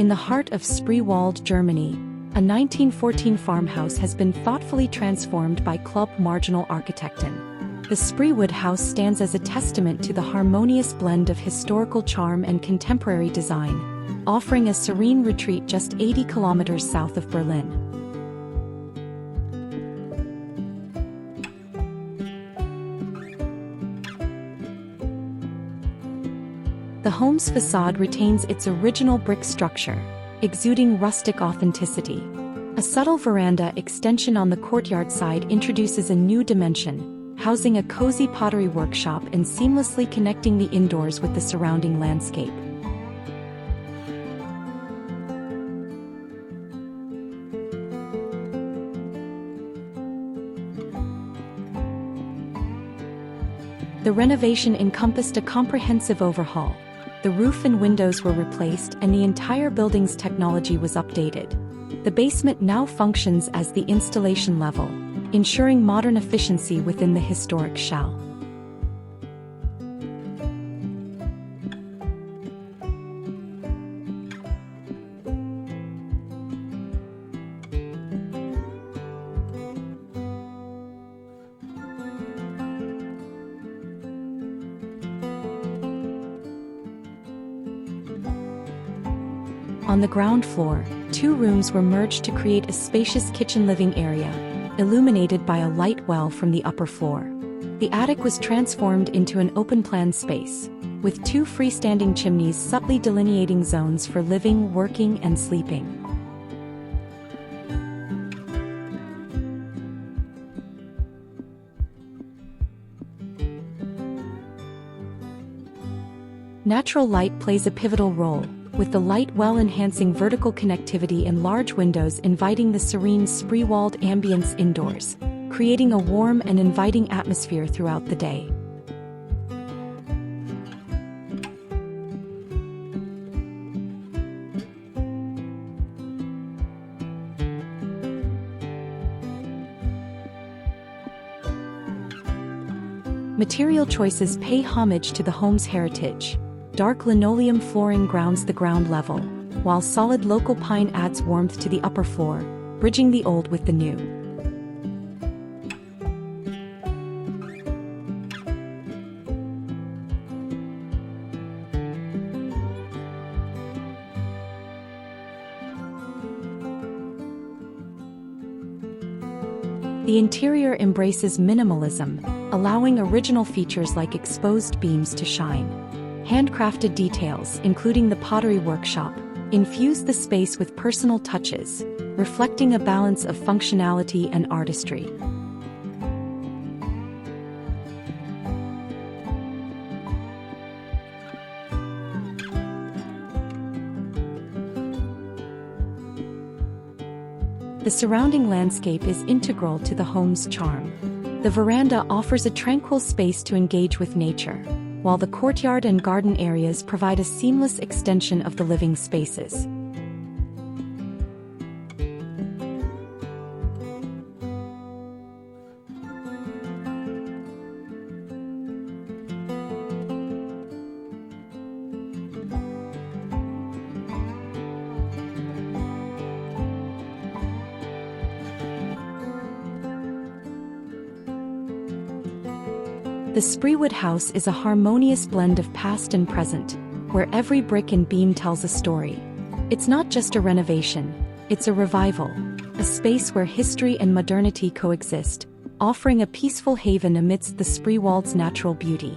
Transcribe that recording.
In the heart of Spreewald, Germany, a 1914 farmhouse has been thoughtfully transformed by Club Marginal Architekten. The Spreewood House stands as a testament to the harmonious blend of historical charm and contemporary design, offering a serene retreat just 80 kilometers south of Berlin. The home's facade retains its original brick structure, exuding rustic authenticity. A subtle veranda extension on the courtyard side introduces a new dimension, housing a cozy pottery workshop and seamlessly connecting the indoors with the surrounding landscape. The renovation encompassed a comprehensive overhaul. The roof and windows were replaced and the entire building's technology was updated. The basement now functions as the installation level, ensuring modern efficiency within the historic shell. On the ground floor, two rooms were merged to create a spacious kitchen living area, illuminated by a light well from the upper floor. The attic was transformed into an open-plan space, with two freestanding chimneys subtly delineating zones for living, working, and sleeping. Natural light plays a pivotal role, with the light well enhancing vertical connectivity and large windows inviting the serene Spreewald ambience indoors, creating a warm and inviting atmosphere throughout the day. Material choices pay homage to the home's heritage. Dark linoleum flooring grounds the ground level, while solid local pine adds warmth to the upper floor, bridging the old with the new. The interior embraces minimalism, allowing original features like exposed beams to shine. Handcrafted details, including the pottery workshop, infuse the space with personal touches, reflecting a balance of functionality and artistry. The surrounding landscape is integral to the home's charm. The veranda offers a tranquil space to engage with nature, while the courtyard and garden areas provide a seamless extension of the living spaces. The Spreewood House is a harmonious blend of past and present, where every brick and beam tells a story. It's not just a renovation, it's a revival, a space where history and modernity coexist, offering a peaceful haven amidst the Spreewald's natural beauty.